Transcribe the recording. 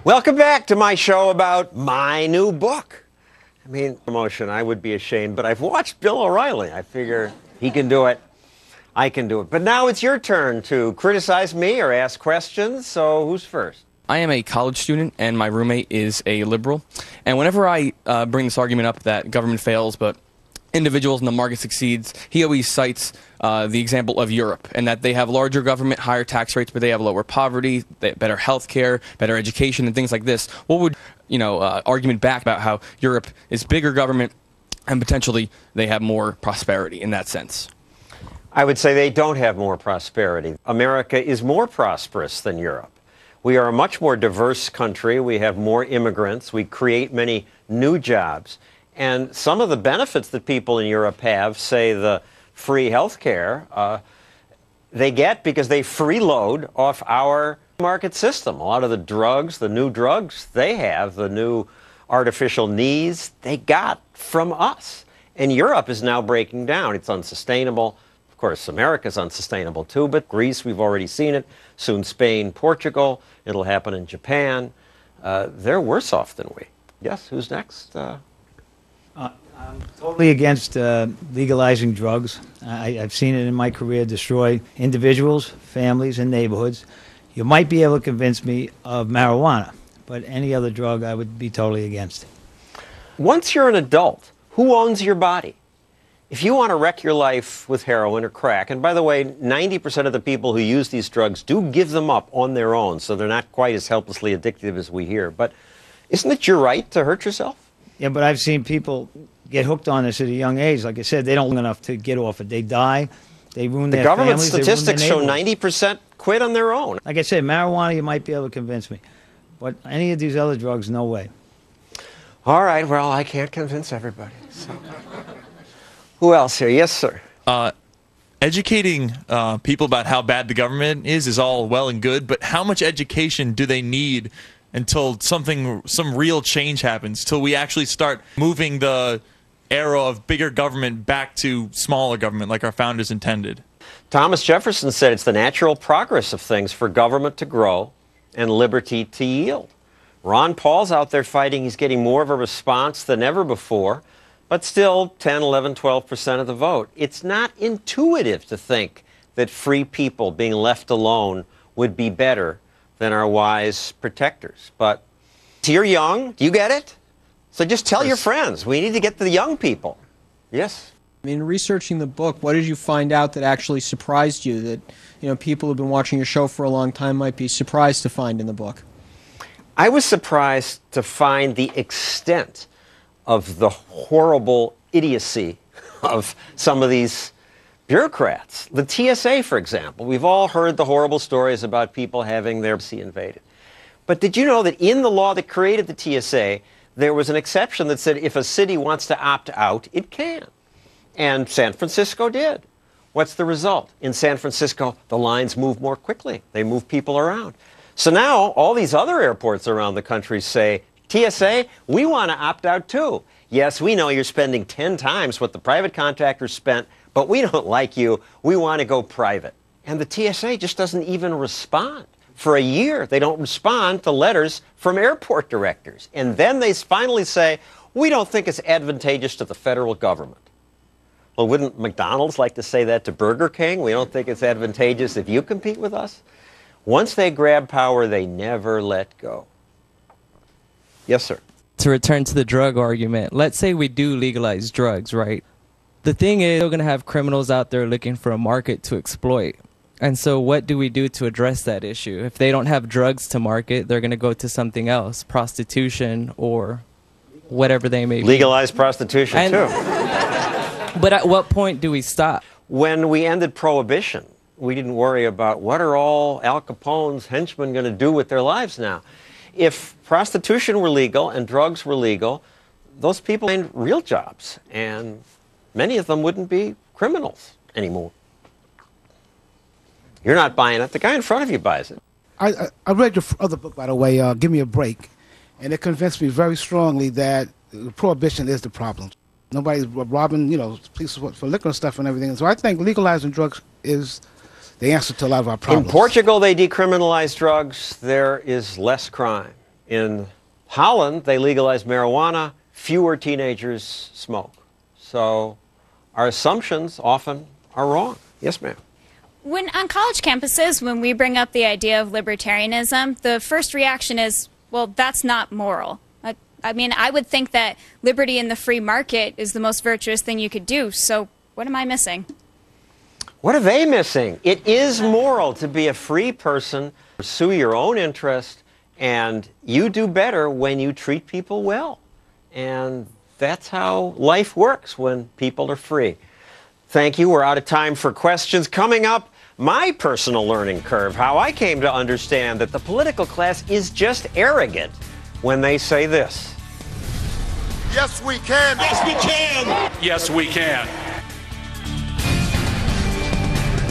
Welcome back to my show about my new book. I mean, promotion, I would be ashamed, but I've watched Bill O'Reilly. I figure he can do it. I can do it. But now it's your turn to criticize me or ask questions. So who's first? I am a college student, and my roommate is a liberal. And whenever I bring this argument up that government fails, but individuals in the market succeeds, he always cites the example of Europe, and that they have larger government, higher tax rates, but they have lower poverty, better health care, better education, and things like this. What would, argument back about how Europe is bigger government and potentially they have more prosperity in that sense? I would say they don't have more prosperity. America is more prosperous than Europe. We are a much more diverse country. We have more immigrants. We create many new jobs. And some of the benefits that people in Europe have, say the free health care, they get because they freeload off our market system. A lot of the drugs, the new drugs they have, the new artificial knees, they got from us. And Europe is now breaking down. It's unsustainable. Of course, America's unsustainable too, but Greece, we've already seen it. Soon Spain, Portugal. It'll happen in Japan. They're worse off than we. Yes, who's next? I'm totally against legalizing drugs. I've seen it in my career destroy individuals, families, and neighborhoods. You might be able to convince me of marijuana, but any other drug I would be totally against. Once you're an adult, who owns your body? If you want to wreck your life with heroin or crack, and by the way, 90% of the people who use these drugs do give them up on their own, so they're not quite as helplessly addictive as we hear. But isn't it your right to hurt yourself? Yeah, but I've seen people get hooked on this at a young age. Like I said, they don't long enough to get off it. They die. They ruin their families. The government statistics show 90% quit on their own. Like I said, marijuana, you might be able to convince me. But any of these other drugs, no way. All right, well, I can't convince everybody. So. Who else here? Yes, sir. Educating people about how bad the government is all well and good, but how much education do they need until some real change happens, till we actually start moving the era of bigger government back to smaller government like our founders intended? Thomas Jefferson said it's the natural progress of things for government to grow and liberty to yield. Ron Paul's out there fighting. He's getting more of a response than ever before, but still 10, 11, 12% of the vote. It's not intuitive to think that free people being left alone would be better than our wise protectors. But you're young. Do you get it? So just tell your friends. We need to get to the young people. Yes? In researching the book, what did you find out that actually surprised you, that people who've been watching your show for a long time might be surprised to find in the book? I was surprised to find the extent of the horrible idiocy of some of these bureaucrats. The TSA, for example. We've all heard the horrible stories about people having their privacy invaded. But did you know that in the law that created the TSA, there was an exception that said if a city wants to opt out, it can. And San Francisco did. What's the result? In San Francisco, the lines move more quickly. They move people around. So now all these other airports around the country say, TSA, we want to opt out too. Yes, we know you're spending 10 times what the private contractors spent, but we don't like you. We want to go private. And the TSA just doesn't even respond. For a year, they don't respond to letters from airport directors. And then they finally say, we don't think it's advantageous to the federal government. Well, wouldn't McDonald's like to say that to Burger King? We don't think it's advantageous if you compete with us? Once they grab power, they never let go. Yes, sir. To return to the drug argument, let's say we do legalize drugs, right? The thing is, we're going to have criminals out there looking for a market to exploit. And so what do we do to address that issue? If they don't have drugs to market, they're going to go to something else, prostitution or whatever they may be. Legalize prostitution, too. But at what point do we stop? When we ended Prohibition, we didn't worry about what are all Al Capone's henchmen going to do with their lives now. If prostitution were legal and drugs were legal, those people had real jobs, and many of them wouldn't be criminals anymore. You're not buying it. The guy in front of you buys it. I read your other book, by the way, Give Me a Break, and it convinced me very strongly that prohibition is the problem. Nobody's robbing, police for liquor and stuff and everything. So I think legalizing drugs is the answer to a lot of our problems. In Portugal, they decriminalize drugs. There is less crime. In Holland, they legalized marijuana. Fewer teenagers smoke. So our assumptions often are wrong. Yes, ma'am. When on college campuses, when we bring up the idea of libertarianism, the first reaction is, well, that's not moral. I mean, I would think that liberty in the free market is the most virtuous thing you could do. So what am I missing? What are they missing? It is moral to be a free person, pursue your own interest, and you do better when you treat people well. And that's how life works when people are free. Thank you. We're out of time for questions. Coming up, my personal learning curve, how I came to understand that the political class is just arrogant when they say this. Yes, we can. Yes, we can. Yes, we can.